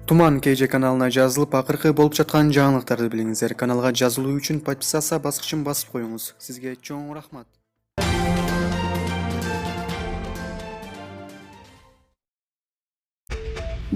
Туман KJ каналына жазылып, акыркы болуп жаткан жаңылыктарды билиңиздер. Каналга жазылуу үчүн подписаться баскычын басып коюңуз. Сизге чоң рахмат.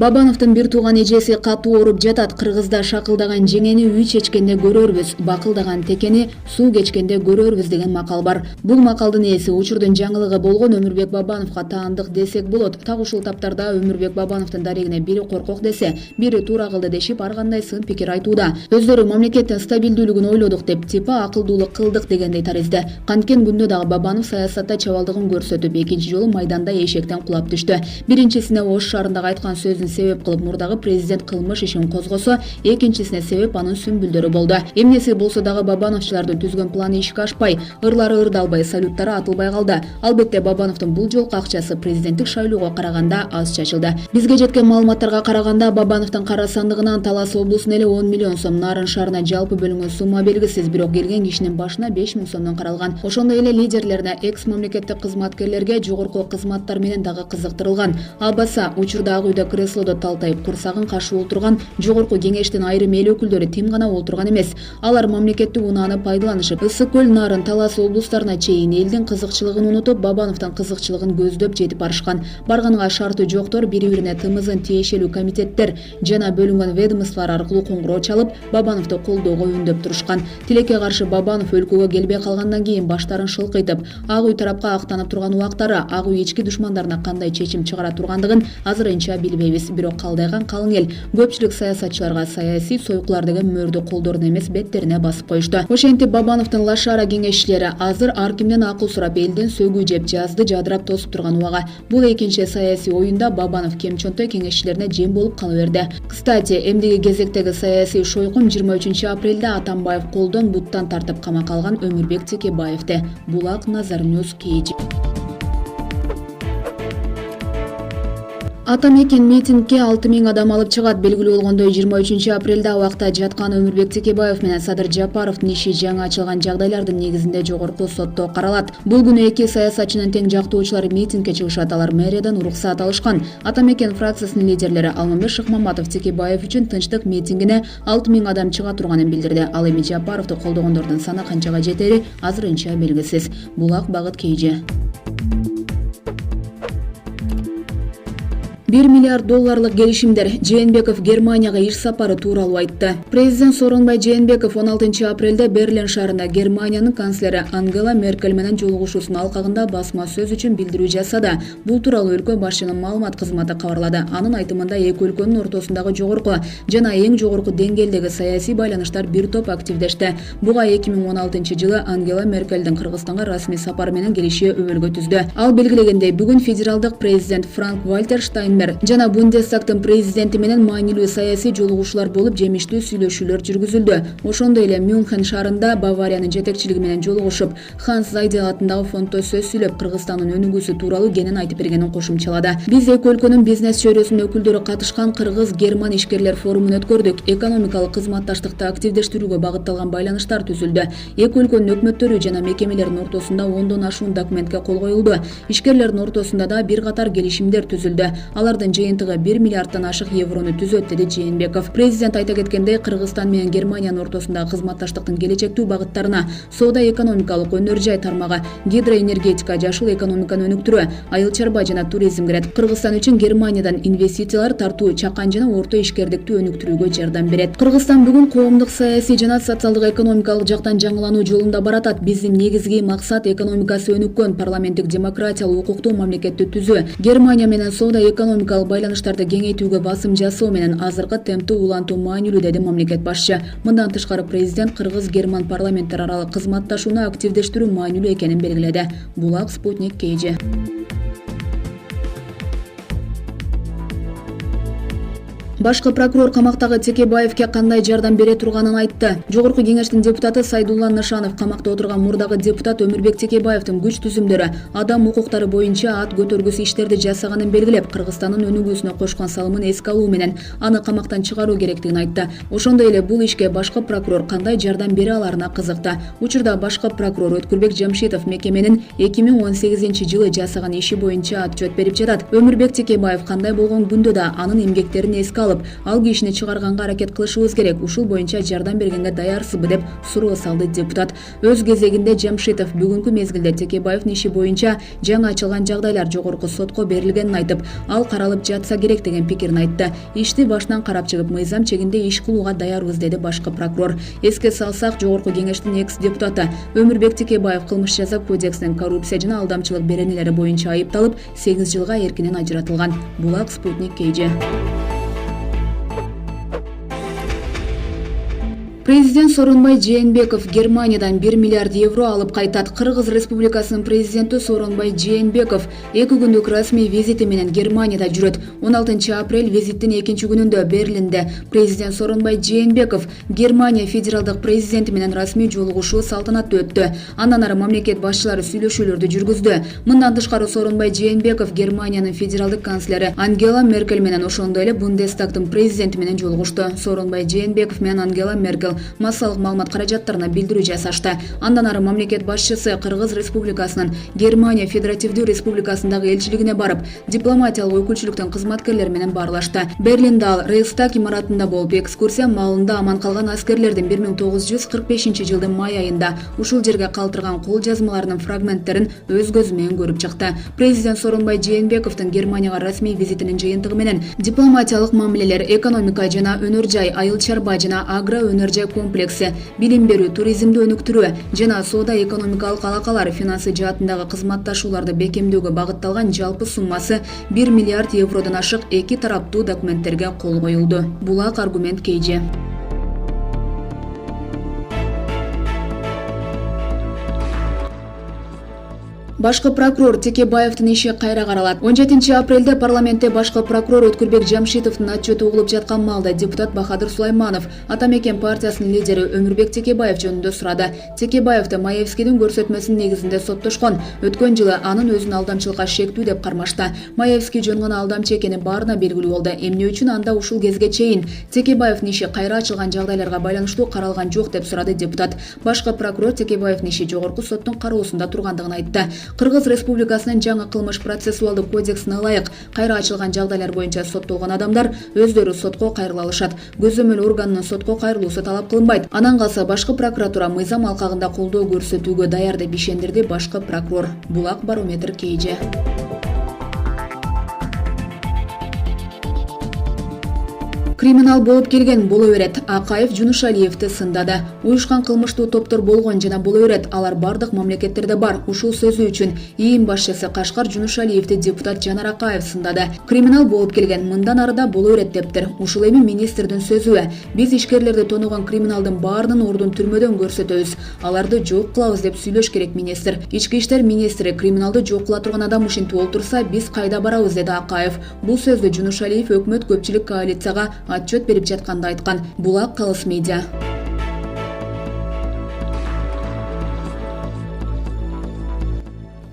Бабановдун бир тууган эжеси катуу ооруп жатат. Кыргызда шакылдаган жеңени үй чечкенде көрөрбүз, бакылдаган текени суу кечкенде көрөрбүз деген макал бар. Бул макалдын ээси учурдун жаңылыгы болгон Өмүрбек Бабановго таандык десек болот. Так ушул таптарда Өмүрбек Бабановдун дарегине бири коркок десе, бири туура кылды дешип ар кандай сын пикир айтууда. Өздөрү мамлекеттин стабилдүүлүгүн ойлодук деп, типа акылдуулук кылдык дегендей таризде. Канткен күндө дагы Бабанов саясатта чабалдыгын көрсөтүп, экинчи жолу майданда эшектен кулап түштү. Биринчисине Ош шаарындагы айткан сөзүн себеп кылып мурдагы президент кылмыш ишин козгосо, экинчисине себеп анын сүмбүлдөрү болду. Эмнеси болсо дагы Бабановчулардын түзгөн планы ишке ашпай, ырлары ырдалбай, салюттары атылбай калды. Албетте Бабановдун бул жолку акчасы президенттик шайлоого караганда аз чачылды. Бизге жеткен маалыматтарга караганда Бабановдун кара сандыгынан Талас облусуна эле 10 миллион сом, Нарын шаарына жалпы бөлүнгөн сумма белгисиз, бирок келген кишинин башына 5 миң сомдон каралган. Ошондой эле лидерлерине, экс мамлекеттик кызматкерлерге жогорку кызматтар менен дагы кызыктырылган. Абаса учурда ак үйдө креслодо талтайып курсагын кашып отурган жогорку кеңештин айрым эл өкүлдөрү тим гана отурган эмес. Алар мамлекеттик унааны пайдаланышып, Ысык көл, Нарын, Талас облустарына чейин элдин кызыкчылыгын унутуп, Бабановдун кызыкчылыгын көздөп жетип барышкан. Барганга шарты жоктор бири-бирине тымызын тиешелүү комитеттер жана бөлүнгөн ведомстволор аркылуу коңгуроо чалып, Бабановду колдоого үндөп турушкан. Тилекке каршы Бабанов өлкөгө келбей калгандан кийин баштарын шылкыйтып, ак үй тарапка актанып турган убактары ак үй ички душмандарына кандай чечим чыгара тургандыгын азырынча билбейбиз. Бирок калдайган калың эл көпчүлүк саясатчыларга саясий сойкулар деген мөрдү колдоруна эмес, беттерине басып коюшту. Ошентип Бабановдун лашара кеңешчилери азыр ар кимден акыл сурап элден сөгүү жеп жазды жадырап тосуп турган убага. Бул экинчи саясий оюнда Бабанов кемчонтой кеңешчилерине жем болуп кала берди. Кстати, эмдиги кезектеги саясий шойкум 23 апрелде Атамбаев колдон буттан тартып камакка алган Өмүрбек Текебаевди. Булак Назар Ньюс KJ. Атамекен митингге 6 миң адам алып чыгат. Белгилүү болгондой 23 апрелде абакта жаткан Өмүрбек Текебаев менен Садыр Жапаровдун иши жаңы ачылган жагдайлардын негизинде жогорку сотто каралат. Бул күнү эки саясатчынын тең жактоочулары митингге чыгышат. Алар мэриядан уруксат алышкан. Атамекен фракциясынын лидерлери Алмамбет Шыкмаматов Текебаев үчүн тынчтык митингине 6 миң адам чыга турганын билдирди. Ал эми Жапаровду колдогондордун саны канчага жетери азырынча белгисиз. Булак Багыт KJ. 1 миллиард долларлык келишимдер. Жээнбеков Германияга иш сапары тууралуу айтты. Президент Сооронбай Жээнбеков 16 апрелде Берлин шаарында Германиянын канцлери Ангела Меркель менен жолугушуусунун алкагында басма сөз үчүн билдирүү жасады. Бул тууралуу өлкө башчынын маалымат кызматы кабарлады. Анын айтымында эки өлкөнүн ортосундагы жогорку жана эң жогорку деңгээлдеги саясий байланыштар бир топ активдешти. Буга 2016 жылы Ангела Меркельдин Кыргызстанга расмий сапары менен келиши өбөлгө түздү. Ал белгилегендей, бүгүн федералдык президент Франк-Вальтер Штайнмайер жана Бундестагтын президенти менен маанилүү саясий жолугушуулар болуп, жемиштүү сүйлөшүүлөр жүргүзүлдү. Ошондой эле Мюнхен шаарында Бавариянын жетекчилиги менен жолугушуп, Ханс Зайдел атындагы фонддо сөз сүйлөп, Кыргызстандын өнүгүүсү тууралуу кенен айтып бергенин кошумчалады. Биз эки өлкөнүн бизнес чөйрөсүнүн өкүлдөрү катышкан Кыргыз-Герман ишкерлер форумун өткөрдүк. Экономикалык кызматташтыкты активдештирүүгө багытталган байланыштар түзүлдү. Эки өлкөнүн өкмөттөрү жана мекемелеринин ортосунда 10дон ашуун документке кол коюлду. Ишкерлердин ортосунда да бир катар келишимдер түзүлдү. Алардын жыйынтыгы 1 миллиарддан ашык еврону түзөт, деди Жээнбеков. Президент айта кеткендей, Кыргызстан менен Германиянын ортосундагы кызматташтыктын келечектүү багыттарына соода экономикалык өнөр жай тармагы, гидроэнергетика, жашыл экономиканы өнүктүрүү, айыл чарба жана туризм кирет. Кыргызстан үчүн Германиядан инвестициялар тартуу, чакан жана орто ишкердикти өнүктүрүүгө жардам берет. Кыргызстан бүгүн коомдук, саясий жана социалдык экономикалык жактан жаңылануу жолунда баратат. Биздин негизги максат экономикасы өнүккөн, парламенттик демократиялуу, укуктуу мамлекетти түзүү. Германия менен соода экономикалык байланыштарды кеңейтүүгө басым жасоо менен азыркы темпти улантуу маанилүү, деди мамлекет башчы. Мындан тышкары президент Кыргыз-Герман парламенттер аралык кызматташууну активдештирүү маанилүү экенин белгиледи. Булак Спутник KJ. Башкы прокурор камактагы Текебаевке кандай жардам бере турганын айтты. Жогорку кеңештин депутаты Сайдулла Нышанов камакта отурган мурдагы депутат Өмүрбек Текебаевдин күч түзүмдөрү адам укуктары боюнча ат көтөргүс иштерди жасаганын белгилеп, Кыргызстандын өнүгүүсүнө кошкон салымын эске алуу менен аны камактан чыгаруу керектигин айтты. Ошондой эле бул ишке башкы прокурор кандай жардам бере аларына кызыкты. Учурда башкы прокурор Өткүрбек Жамшитов мекеменин 2018 жылы жасаган иши боюнча отчет берип жатат. Өмүрбек Текебаев кандай болгон күндө да анын эмгектерин эске алып, ал кишини чыгарганга аракет кылышыбыз керек. Ушул боюнча жардам бергенге даярсызбы деп суроо салды депутат. Өз кезегинде Жамшитов бүгүнкү мезгилде Текебаевдин иши боюнча жаңы ачылган жагдайлар жогорку сотко берилгенин айтып, ал каралып жатса керек деген пикирин айтты. Ишти башынан карап чыгып, мыйзам чегинде иш кылууга даярбыз деди башкы прокурор. Эске салсак, жогорку кеңештин экс-депутаты Өмүрбек Текебаев кылмыш жаза кодексинин коррупция жана алдамчылык беренелери боюнча айыпталып, 8 жылга эркинен ажыратылган. Булак Спутник KG. Президент Сооронбай Жээнбеков Германиядан 1 миллиард евро алып кайтат. Кыргыз Республикасынын президенти Сооронбай Жээнбеков 2 күндүк расмий визити менен Германияда жүрөт. 16 апрель визиттин 2 күнүндө Берлинде президент Сооронбай Жээнбеков Германия федералдык президенти менен расмий жолугушуу салтанаттуу өттү. Андан ары мамлекет башчылары сүйлөшүүлөрдү жүргүздү. Мындан тышкары Сооронбай Жээнбеков Германиянын федералдык канцлери Ангела Меркель менен ошондой эле Бундестагдын президенти менен жолугушту. Сооронбай Жээнбеков менен Ангела Меркель массалык маалымат каражаттарына билдирүү жасашты. Андан ары мамлекет башчысы Кыргыз Республикасынын Германия Федеративдүү Республикасындагы элчилигине барып, дипломатиялык өкүлчүлүктүн кызматкерлери менен баарлашты. Берлинде ал Рейхстаг имаратында болуп, экскурсия маалында аман калган аскерлердин 1945-жылдын май айында ушул жерге калтырган кол жазмаларынын фрагменттерин өз көзү менен көрүп чыкты. Президент Сооронбай Жээнбековдун Германияга расмий визитинин жыйынтыгы менен дипломатиялык мамилелер, экономика жана өнөр жай, айыл чарба жана агро өнөр жай комплекси, билим берүү, туризмди өнүктүрүү жана соода-экономикалык алакалар финансы жаатындагы кызматташууларды бекемдөөгө багытталган жалпы суммасы 1 миллиард евродон ашык 2 тараптуу документтерге кол коюлду. Булак Аргумент KG. Башкы прокурор Текебаевдин иши кайра каралат. 17 апрелде парламентте башкы прокурор Өткүрбек Жамшитовдун отчету угулуп жаткан маалда депутат Бахадыр Сулайманов Атамекен партиясынын лидери Өмүрбек Текебаев жөнүндө сурады. Текебаевди Маевскийдин көрсөтмөсүнүн негизинде соттошкон. Өткөн жылы анын өзүн алдамчылыкка шектүү деп кармашты. Маевский жөн гана алдамчы экени баарына белгилүү болду. Эмне үчүн анда ушул кезге чейин Текебаевдин иши кайра ачылган жагдайларга байланыштуу каралган жок деп сурады депутат. Башкы прокурор Текебаевдин иши жогорку соттун кароосунда тургандыгын айтты. Кыргыз Республикасынын жаңы кылмыш процессуалдык кодексине ылайык кайра ачылган жагдайлар боюнча соттолгон адамдар өздөрү сотко кайрыла алышат. Көзөмөл органынын сотко кайрылуусу талап кылынбайт. Анан калса башкы прокуратура мыйзам алкагында колдоо көрсөтүүгө даяр деп ишендирди башкы прокурор. Булак Барометр KG. Криминал болуп келген боло берет. Акаев Жунушалиевди сындады. Уюшкан кылмыштуу топтор болгон жана боло берет. Алар бардык мамлекеттерде бар. Ушул сөзү үчүн ИИМ башчысы Кашкар Жунушалиевди депутат Жанар Акаев сындады. Криминал болуп келген, мындан арыда боло берет дептир. Ушул эми министрдин сөзү. Биз ишкерлерди тоногон криминалдын баарынын ордун түрмөдөн көрсөтөбүз. Аларды жок кылабыз деп сүйлөш керек министр. Ички иштер министри криминалды жок кыла турган адам ушинтип олтурса, биз кайда барабыз деди Акаев. Бул сөздү Жунушалиев өкмөт көпчүлүк коалицияга отчет берип жатканда айткан. Булак Калыс Медиа.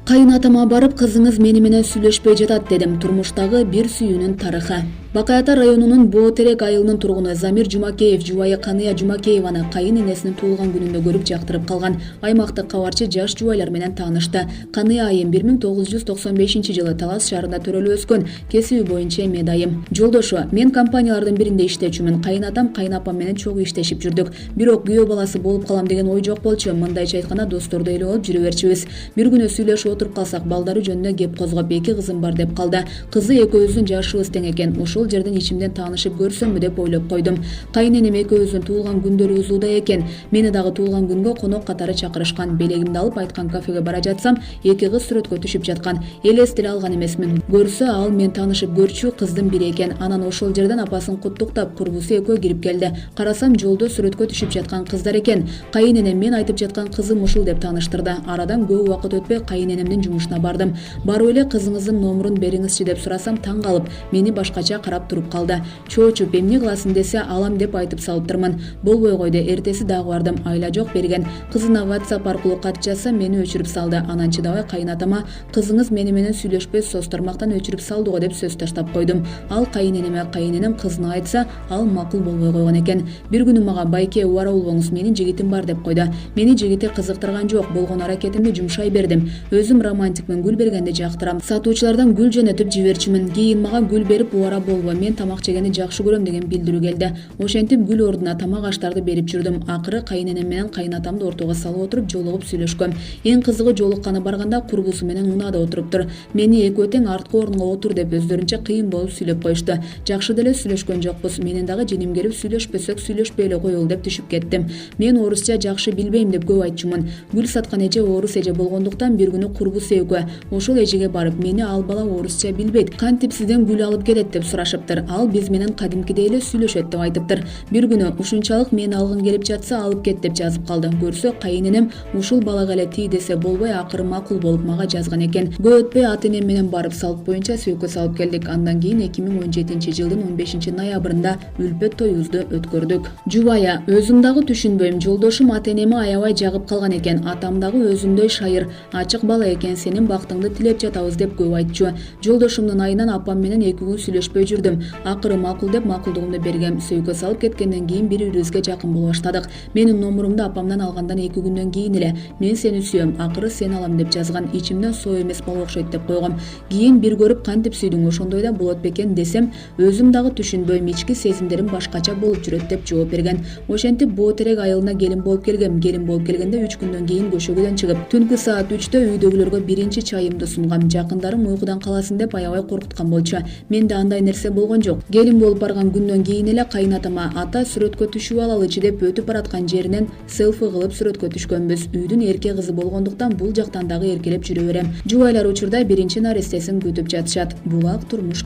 Кайынатама барып, кызыңыз мени менен сүйлөшпөй жатат дедим. Турмуштагы бир сүйүүнүн тарыхы. Бакай Ата районунун Боотерек айылынын тургуну Замир Жумакеев жубайы Кания Жумакееваны кайын энесинин туулган күнүндө көрүп жактырып калган. Аймактык кабарчы жаш жубайлар менен таанышты. Кания айым 1995-жылы Талас шаарында төрөлүп өскөн, кесиби боюнча эме айым. Жолдошу: мен компаниялардын биринде иштечүмүн. Кайынатам, кайынапам менен чогуу иштешип жүрдүк. Бирок күйөө баласы болуп калам деген ой жок болчу. Мындайча айтканда достордой эле болуп жүрө берчүбүз. Бир күнү сүйлөшүп отуруп калсак, балдары жөнүндө кеп козгоп, 2 кызым бар деп калды. Кызы экөөбүздүн жашыбыз тең экен. Ошол жерден ичимден таанышып көрсөмбү деп ойлоп койдум. Кайыненем экөөбүздүн туулган күндөрү узууда экен. Мени дагы туулган күнгө конок катары чакырышкан. Белегимди алып айткан кафеге бара жатсам, 2 кыз сүрөткө түшүп жаткан. Элес деле алган эмесмин. Көрсө ал мен таанышып көрчү кыздын бири экен. Анан ошол жерден апасын куттуктап, курбусу экөө кирип келди. Карасам, жолдо сүрөткө түшүп жаткан кыздар экен. Кайыненем мен айтып жаткан кызым ушул деп тааныштырды. Арадан көп убакыт өтпөй кайыненемдин жумушуна бардым. Барып эле кызыңыздын номурун бериңизчи деп сурасам, таң калып, мени башкача карап туруп калды. Чоочуп, эмне кыласың десе, алам деп айтып салыптырмын. Болбой койду. Эртеси дагы бардым. Айла жок берген. Кызына WhatsApp аркылуу кат жазса, мени өчүрүп салды. Анан чыдабай кайынатама: кызыңыз мени менен сүйлөшпөй состормактан өчүрүп салды го деп сөз таштап койдум. Ал кайыненем кызына айтса, ал макул болбой койгон экен. Бир күнү мага: байке, убара болбоңуз, менин жигитим бар деп койду. Мени жигити кызыктырган жок, болгон аракетимди жумшай бердим. Өзүм романтикмин, гүл бергенди жактырам. Сатуучулардан гүл жөнөтүп жиберчүмүн. Кийин мага гүл берип убара болбо, мен тамак жегенди жакшы көрөм деген билдирүү келди. Ошентип гүл ордуна тамак аштарды берип жүрдүм. Акыры кайненем менен кайнатамды ортого салып отуруп жолугуп сүйлөшкөм. Эң кызыгы жолукканы барганда курбусу менен унаада отуруптур. Мени экөө тең арткы орунга отур деп өздөрүнчө кыйын болуп сүйлөп коюшту. Жакшы деле сүйлөшкөн жокпуз. Менин дагы женим келип сүйлөшпөсөк сүйлөшпөй эле коелу деп түшүп кеттим. Мен орусча жакшы билбейм деп көп айтчумун. Гүл саткан эже орус эже болгондуктан бир күнү курбусу экөө ошол эжеге барып, мени ал бала орусча билбейт, кантип сизден гүл алып келет деп сурашыптыр. Ал биз менен кадимкидей эле сүйлөшөт деп айтыптыр. Бир күнү ушунчалык мени алгың келип жатса алып кет деп жазып калды. Көрсө кайненем ушул балага эле тий десе болбой, акыры макул болуп мага жазган экен. Көп өтпөй ата-энем менен барып салт боюнча сөйкө салып келдик. Андан кийин 2017-жылдын 15-ноябрында үлпөт тоюбузду өткөрдүк. Жубайя: өзүм дагы түшүнбөйм, жолдошум ата-энеми аябай жагып калган экен. Атам дагы өзүмдөй шайыр, ачык бала экен, сенин бактыңды тилеп жатабыз деп көп айтчу. Жолдошумдун айынан апам менен 2 күн сүйлөшпөй жүрдүм. Акыры макул деп макулдугумду бергем. Сөйкө салып кеткенден кийин бири-бирибизге жакын боло баштадык. Менин номурумду апамдан алгандан 2 күндөн кийин эле мен сени сүйөм, акыры сен алам деп жазган. Ичимден соо эмес бала окшойт деп койгом. Кийин бир көрүп кантип сүйдүң, ошондой да болот бекен десем, өзүм дагы түшүнбөйм, ички сезимдерим башкача болуп жүрөт деп жооп берген. Ошентип Боотерек айылына келин болуп келгем. Келин болуп келгенде 3 күндөн кийин көшөгөдөн чыгып, түнкү саат 3-тө үйдөгүлөргө биринчи чайымды сунгам. Жакындарым уйкудан каласың деп аябай коркуткан болчу. Менде андай нерсе болгон жок. Келин болуп барган күндөн кийин эле кайнатама ата сүрөткө түшүп алалычы деп өтүп бараткан жеринен селфи кылып сүрөткө түшкөнбүз. Үйдүн эрке кызы болгондуктан бул жактан дагы эркелеп жүрө берем. Жубайлар учурда биринчи нарестесин күтүп жатышат. Булак турмуш